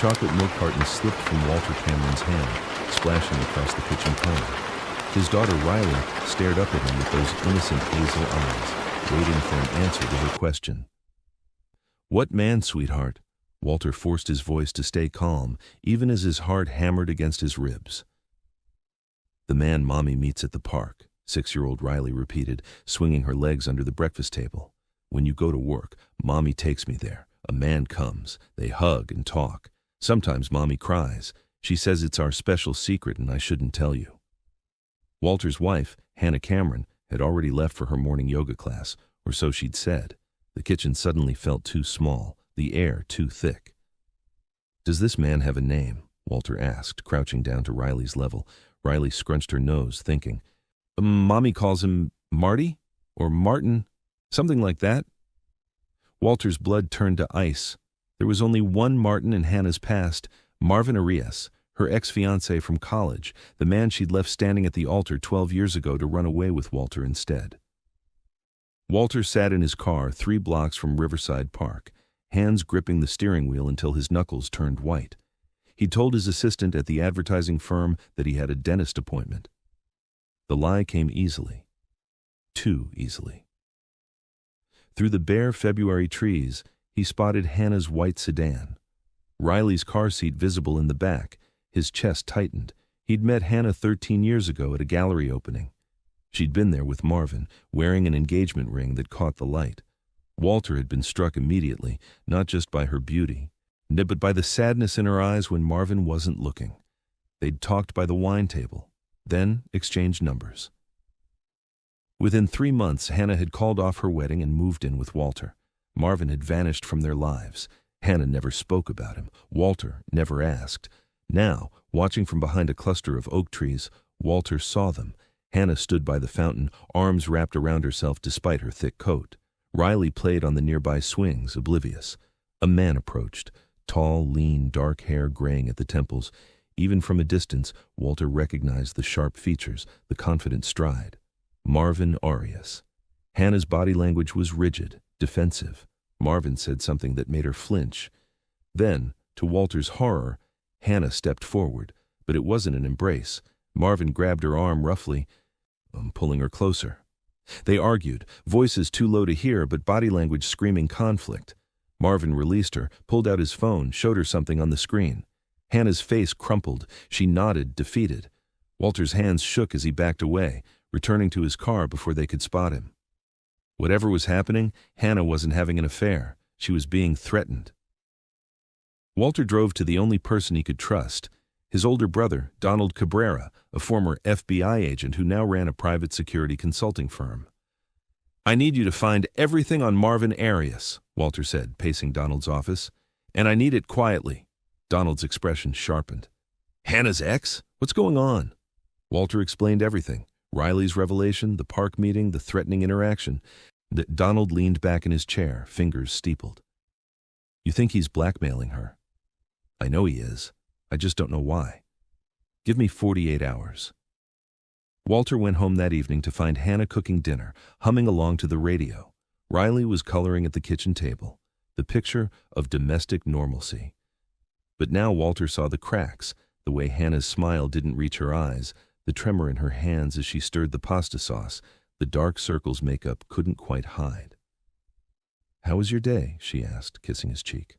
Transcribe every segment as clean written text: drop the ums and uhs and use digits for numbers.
chocolate milk carton slipped from Walter Cameron's hand, splashing across the kitchen counter. His daughter Riley stared up at him with those innocent hazel eyes, waiting for an answer to her question. "What man, sweetheart?" Walter forced his voice to stay calm, even as his heart hammered against his ribs. "The man Mommy meets at the park," 6-year-old Riley repeated, swinging her legs under the breakfast table. "When you go to work, Mommy takes me there. A man comes. They hug and talk. Sometimes Mommy cries. She says it's our special secret and I shouldn't tell you." Walter's wife, Hannah Cameron, had already left for her morning yoga class, or so she'd said. The kitchen suddenly felt too small, the air too thick. "Does this man have a name?" Walter asked, crouching down to Riley's level. Riley scrunched her nose, thinking. "Mommy calls him Marty? Or Martin? Something like that?" Walter's blood turned to ice. There was only one Martin in Hannah's past, Marvin Arias, her ex-fiancé from college, the man she'd left standing at the altar 12 years ago to run away with Walter instead. Walter sat in his car 3 blocks from Riverside Park, hands gripping the steering wheel until his knuckles turned white. He told his assistant at the advertising firm that he had a dentist appointment. The lie came easily. Too easily. Through the bare February trees, he spotted Hannah's white sedan. Riley's car seat visible in the back, his chest tightened. He'd met Hannah 13 years ago at a gallery opening. She'd been there with Marvin, wearing an engagement ring that caught the light. Walter had been struck immediately, not just by her beauty, but by the sadness in her eyes when Marvin wasn't looking. They'd talked by the wine table, then exchanged numbers. Within 3 months, Hannah had called off her wedding and moved in with Walter. Marvin had vanished from their lives. Hannah never spoke about him. Walter never asked. Now, watching from behind a cluster of oak trees, Walter saw them. Hannah stood by the fountain, arms wrapped around herself despite her thick coat. Riley played on the nearby swings, oblivious. A man approached, tall, lean, dark hair graying at the temples. Even from a distance, Walter recognized the sharp features, the confident stride. Marvin Arias. Hannah's body language was rigid, defensive. Marvin said something that made her flinch. Then, to Walter's horror, Hannah stepped forward, but it wasn't an embrace. Marvin grabbed her arm roughly, pulling her closer. They argued, voices too low to hear, but body language screaming conflict. Marvin released her, pulled out his phone, showed her something on the screen. Hannah's face crumpled. She nodded, defeated. Walter's hands shook as he backed away, returning to his car before they could spot him. Whatever was happening, Hannah wasn't having an affair. She was being threatened. Walter drove to the only person he could trust, his older brother, Donald Cabrera, a former FBI agent who now ran a private security consulting firm. "I need you to find everything on Marvin Arias," Walter said, pacing Donald's office. "And I need it quietly." Donald's expression sharpened. "Hannah's ex? What's going on?" Walter explained everything. Riley's revelation, the park meeting, the threatening interaction. Donald leaned back in his chair, fingers steepled. "You think he's blackmailing her?" "I know he is. I just don't know why. Give me 48 hours. Walter went home that evening to find Hannah cooking dinner, humming along to the radio. Riley was coloring at the kitchen table, the picture of domestic normalcy. But now Walter saw the cracks, the way Hannah's smile didn't reach her eyes, the tremor in her hands as she stirred the pasta sauce, the dark circles makeup couldn't quite hide. "How was your day?" she asked, kissing his cheek.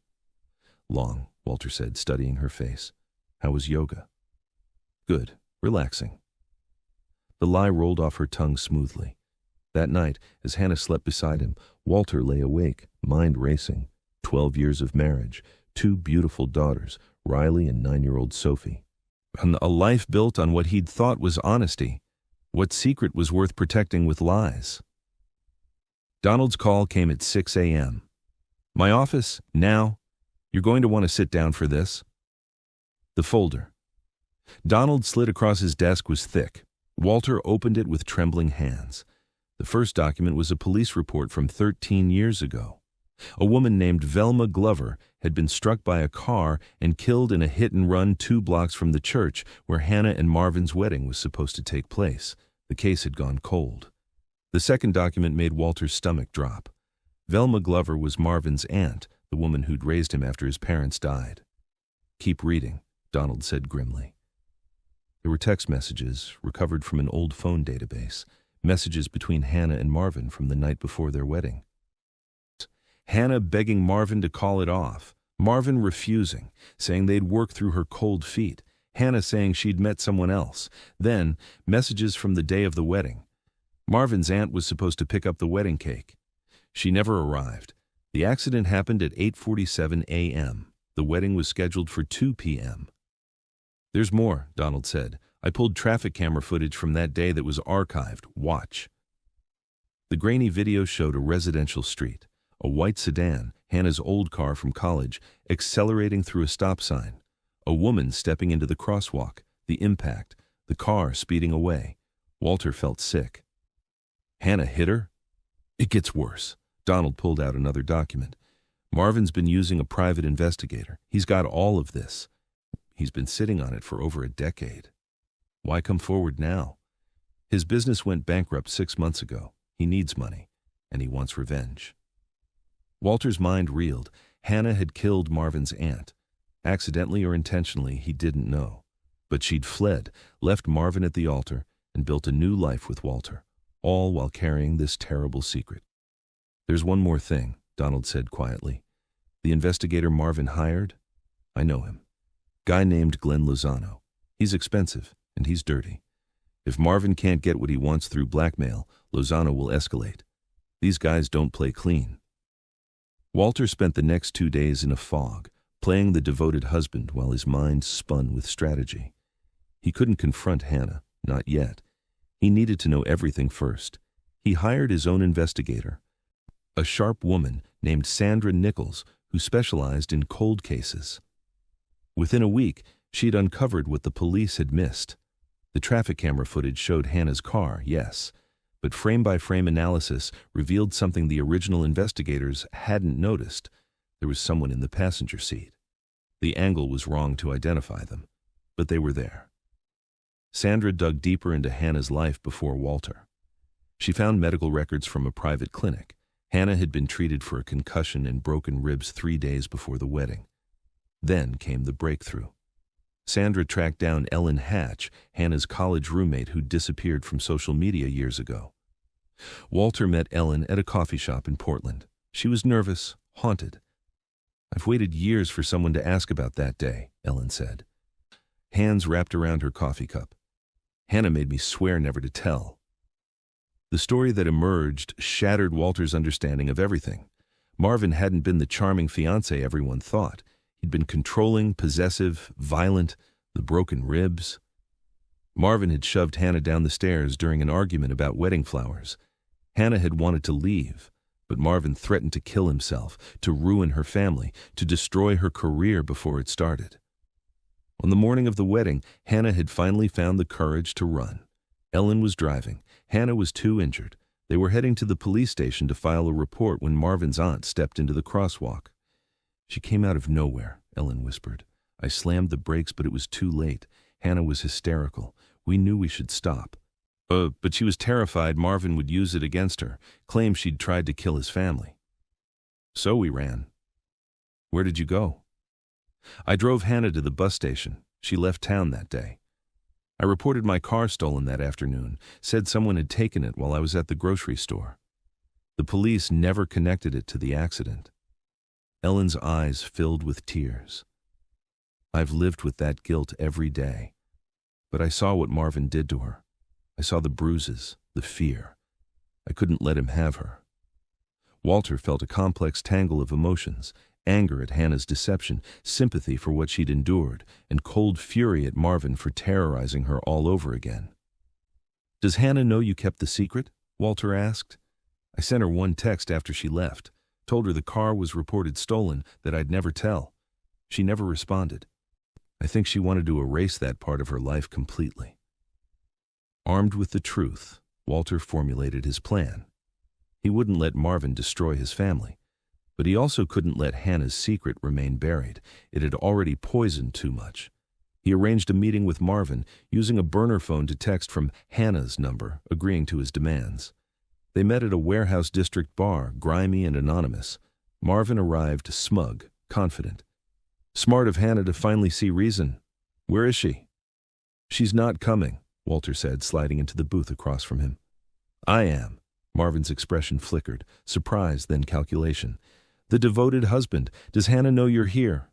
"Long," Walter said, studying her face. "How was yoga?" "Good. Relaxing." The lie rolled off her tongue smoothly. That night, as Hannah slept beside him, Walter lay awake, mind racing. 12 years of marriage, 2 beautiful daughters, Riley and 9-year-old Sophie. A life built on what he'd thought was honesty. What secret was worth protecting with lies? Donald's call came at 6 a.m. "My office, now. You're going to want to sit down for this." The folder. Donald slid across his desk was thick. Walter opened it with trembling hands. The first document was a police report from 13 years ago. A woman named Velma Glover had been struck by a car and killed in a hit-and-run 2 blocks from the church where Hannah and Marvin's wedding was supposed to take place. The case had gone cold. The second document made Walter's stomach drop. Velma Glover was Marvin's aunt, the woman who'd raised him after his parents died. Keep reading, Donald said grimly. There were text messages recovered from an old phone database, messages between Hannah and Marvin from the night before their wedding. Hannah begging Marvin to call it off, Marvin refusing, saying they'd work through her cold feet, Hannah saying she'd met someone else. Then, messages from the day of the wedding. Marvin's aunt was supposed to pick up the wedding cake. She never arrived. The accident happened at 8:47 a.m. The wedding was scheduled for 2 p.m. There's more, Donald said. I pulled traffic camera footage from that day that was archived. Watch. The grainy video showed a residential street, a white sedan, Hannah's old car from college, accelerating through a stop sign, a woman stepping into the crosswalk, the impact, the car speeding away. Walter felt sick. Hannah hit her? It gets worse. Donald pulled out another document. Marvin's been using a private investigator. He's got all of this. He's been sitting on it for over a decade. Why come forward now? His business went bankrupt 6 months ago. He needs money, and he wants revenge. Walter's mind reeled. Hannah had killed Marvin's aunt. Accidentally or intentionally, he didn't know. But she'd fled, left Marvin at the altar, and built a new life with Walter, all while carrying this terrible secret. There's one more thing, Donald said quietly. The investigator Marvin hired? I know him. Guy named Glenn Lozano. He's expensive, and he's dirty. If Marvin can't get what he wants through blackmail, Lozano will escalate. These guys don't play clean. Walter spent the next 2 days in a fog, playing the devoted husband while his mind spun with strategy. He couldn't confront Hannah, not yet. He needed to know everything first. He hired his own investigator, a sharp woman named Sandra Nichols, who specialized in cold cases. Within a week, she'd uncovered what the police had missed. The traffic camera footage showed Hannah's car, yes, but frame-by-frame analysis revealed something the original investigators hadn't noticed. There was someone in the passenger seat. The angle was wrong to identify them, but they were there. Sandra dug deeper into Hannah's life before Walter. She found medical records from a private clinic. Hannah had been treated for a concussion and broken ribs 3 days before the wedding. Then came the breakthrough. Sandra tracked down Ellen Hatch, Hannah's college roommate who disappeared from social media years ago. Walter met Ellen at a coffee shop in Portland. She was nervous, haunted. I've waited years for someone to ask about that day, Ellen said. Hands wrapped around her coffee cup. Hannah made me swear never to tell. The story that emerged shattered Walter's understanding of everything. Marvin hadn't been the charming fiancé everyone thought. He'd been controlling, possessive, violent, the broken ribs. Marvin had shoved Hannah down the stairs during an argument about wedding flowers. Hannah had wanted to leave, but Marvin threatened to kill himself, to ruin her family, to destroy her career before it started. On the morning of the wedding, Hannah had finally found the courage to run. Ellen was driving. Hannah was too injured. They were heading to the police station to file a report when Marvin's aunt stepped into the crosswalk. She came out of nowhere, Ellen whispered. I slammed the brakes, but it was too late. Hannah was hysterical. We knew we should stop. But she was terrified Marvin would use it against her, claim she'd tried to kill his family. So we ran. Where did you go? I drove Hannah to the bus station. She left town that day. I reported my car stolen that afternoon, said someone had taken it while I was at the grocery store. The police never connected it to the accident. Ellen's eyes filled with tears. I've lived with that guilt every day. But I saw what Marvin did to her. I saw the bruises, the fear. I couldn't let him have her. Walter felt a complex tangle of emotions, anger at Hannah's deception, sympathy for what she'd endured, and cold fury at Marvin for terrorizing her all over again. Does Hannah know you kept the secret? Walter asked. I sent her one text after she left, told her the car was reported stolen, that I'd never tell. She never responded. I think she wanted to erase that part of her life completely. Armed with the truth, Walter formulated his plan. He wouldn't let Marvin destroy his family, but he also couldn't let Hannah's secret remain buried. It had already poisoned too much. He arranged a meeting with Marvin, using a burner phone to text from Hannah's number, agreeing to his demands. They met at a warehouse district bar, grimy and anonymous. Marvin arrived smug, confident. Smart of Hannah to finally see reason. Where is she? She's not coming, Walter said, sliding into the booth across from him. I am. Marvin's expression flickered, surprise then calculation. The devoted husband. Does Hannah know you're here?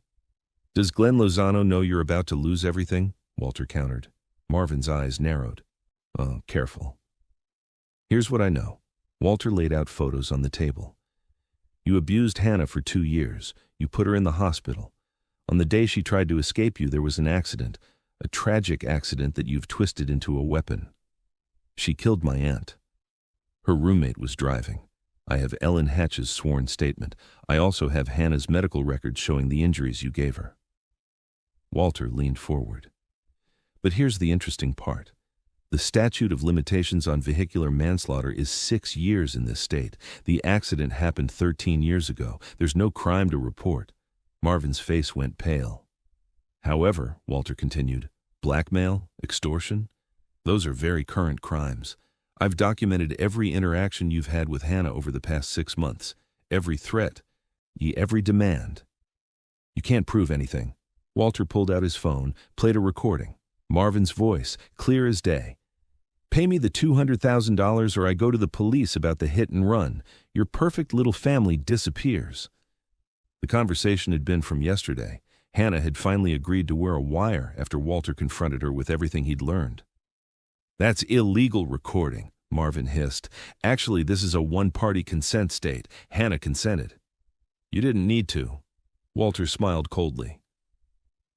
Does Glenn Lozano know you're about to lose everything? Walter countered. Marvin's eyes narrowed. Oh, careful. Here's what I know. Walter laid out photos on the table. You abused Hannah for 2 years. You put her in the hospital. On the day she tried to escape you, there was an accident, a tragic accident that you've twisted into a weapon. She killed my aunt. Her roommate was driving. I have Ellen Hatch's sworn statement. I also have Hannah's medical records showing the injuries you gave her. Walter leaned forward. But here's the interesting part. The statute of limitations on vehicular manslaughter is 6 years in this state. The accident happened 13 years ago. There's no crime to report. Marvin's face went pale. However, Walter continued, blackmail, extortion, those are very current crimes. I've documented every interaction you've had with Hannah over the past 6 months, every threat, every demand. You can't prove anything. Walter pulled out his phone, played a recording. Marvin's voice, clear as day. Pay me the $200,000 or I go to the police about the hit and run. Your perfect little family disappears. The conversation had been from yesterday. Hannah had finally agreed to wear a wire after Walter confronted her with everything he'd learned. That's illegal recording, Marvin hissed. Actually, this is a one-party consent state. Hannah consented. You didn't need to. Walter smiled coldly.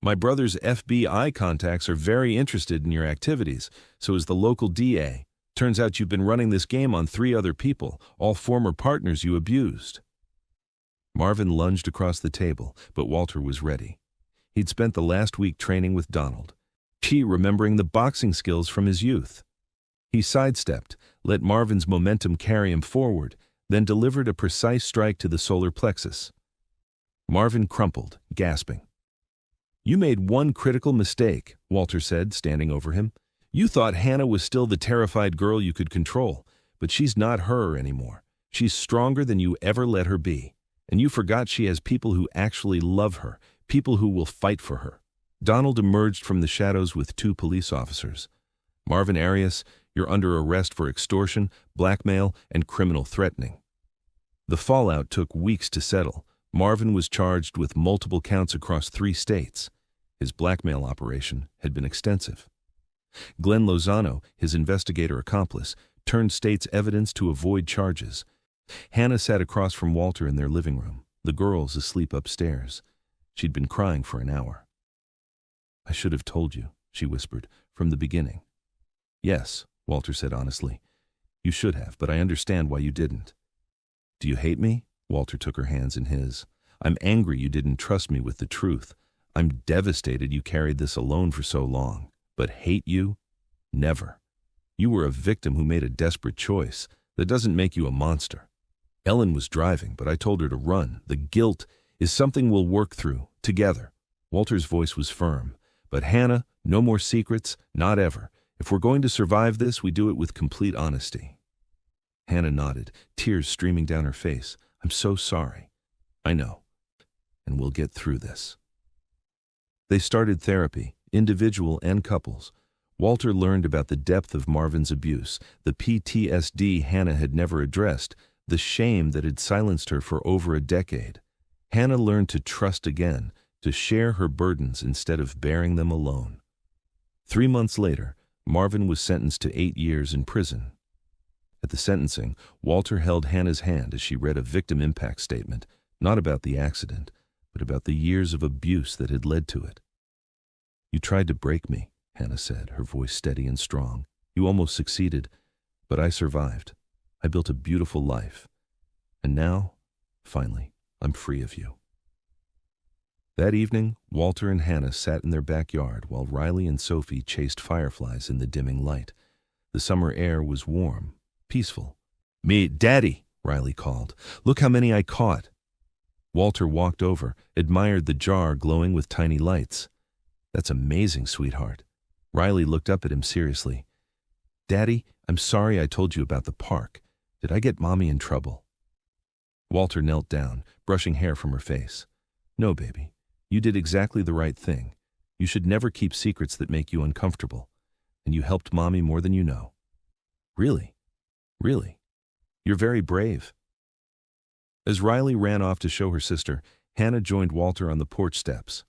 My brother's FBI contacts are very interested in your activities, so is the local DA. Turns out you've been running this game on 3 other people, all former partners you abused. Marvin lunged across the table, but Walter was ready. He'd spent the last week training with Donald. She remembering the boxing skills from his youth. He sidestepped, let Marvin's momentum carry him forward, then delivered a precise strike to the solar plexus. Marvin crumpled, gasping. You made one critical mistake, Walter said, standing over him. You thought Hannah was still the terrified girl you could control, but she's not her anymore. She's stronger than you ever let her be. And you forgot she has people who actually love her, people who will fight for her. Donald emerged from the shadows with 2 police officers. Marvin Arias, you're under arrest for extortion, blackmail, and criminal threatening. The fallout took weeks to settle. Marvin was charged with multiple counts across 3 states. His blackmail operation had been extensive. Glenn Lozano, his investigator accomplice, turned state's evidence to avoid charges. Hannah sat across from Walter in their living room, the girls asleep upstairs. She'd been crying for an hour. I should have told you, she whispered, from the beginning. Yes, Walter said honestly. You should have, but I understand why you didn't. Do you hate me? Walter took her hands in his. I'm angry you didn't trust me with the truth. I'm devastated you carried this alone for so long. But hate you? Never. You were a victim who made a desperate choice. That doesn't make you a monster. Ellen was driving, but I told her to run. The guilt is something we'll work through, together. Walter's voice was firm. But Hannah, no more secrets, not ever. If we're going to survive this, we do it with complete honesty. Hannah nodded, tears streaming down her face. I'm so sorry. I know. And we'll get through this. They started therapy, individual and couples. Walter learned about the depth of Marvin's abuse, the PTSD Hannah had never addressed, the shame that had silenced her for over a decade. Hannah learned to trust again, to share her burdens instead of bearing them alone. 3 months later, Marvin was sentenced to 8 years in prison. At the sentencing, Walter held Hannah's hand as she read a victim impact statement, not about the accident, but about the years of abuse that had led to it. You tried to break me, Hannah said, her voice steady and strong. You almost succeeded, but I survived. I built a beautiful life. And now, finally, I'm free of you. That evening, Walter and Hannah sat in their backyard while Riley and Sophie chased fireflies in the dimming light. The summer air was warm, peaceful. Me, Daddy, Riley called. Look how many I caught. Walter walked over, admired the jar glowing with tiny lights. That's amazing, sweetheart. Riley looked up at him seriously. Daddy, I'm sorry I told you about the park. Did I get Mommy in trouble? Walter knelt down, brushing hair from her face. No, baby. You did exactly the right thing. You should never keep secrets that make you uncomfortable. And you helped Mommy more than you know. Really? Really? You're very brave." As Riley ran off to show her sister, Hannah joined Walter on the porch steps.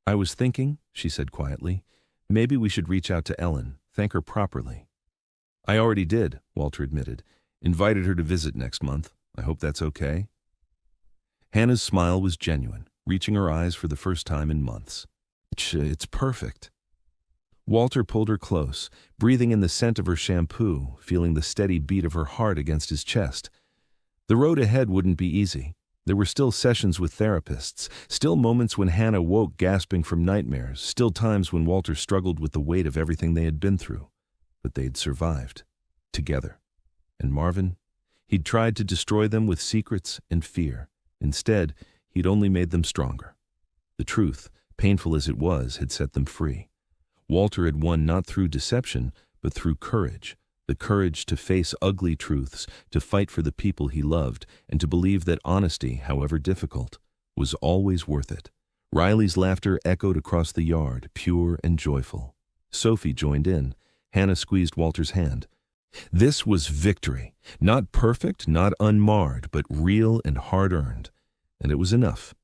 "I was thinking," she said quietly, "maybe we should reach out to Ellen, thank her properly." "I already did," Walter admitted. "Invited her to visit next month. I hope that's okay." Hannah's smile was genuine, reaching her eyes for the first time in months. It's perfect." Walter pulled her close, breathing in the scent of her shampoo, feeling the steady beat of her heart against his chest. The road ahead wouldn't be easy. There were still sessions with therapists, still moments when Hannah woke gasping from nightmares, still times when Walter struggled with the weight of everything they had been through. But they'd survived. Together. And Marvin? He'd tried to destroy them with secrets and fear. Instead, he'd only made them stronger. The truth, painful as it was, had set them free. Walter had won not through deception, but through courage. The courage to face ugly truths, to fight for the people he loved, and to believe that honesty, however difficult, was always worth it. Riley's laughter echoed across the yard, pure and joyful. Sophie joined in. Hannah squeezed Walter's hand. This was victory. Not perfect, not unmarred, but real and hard-earned. And it was enough.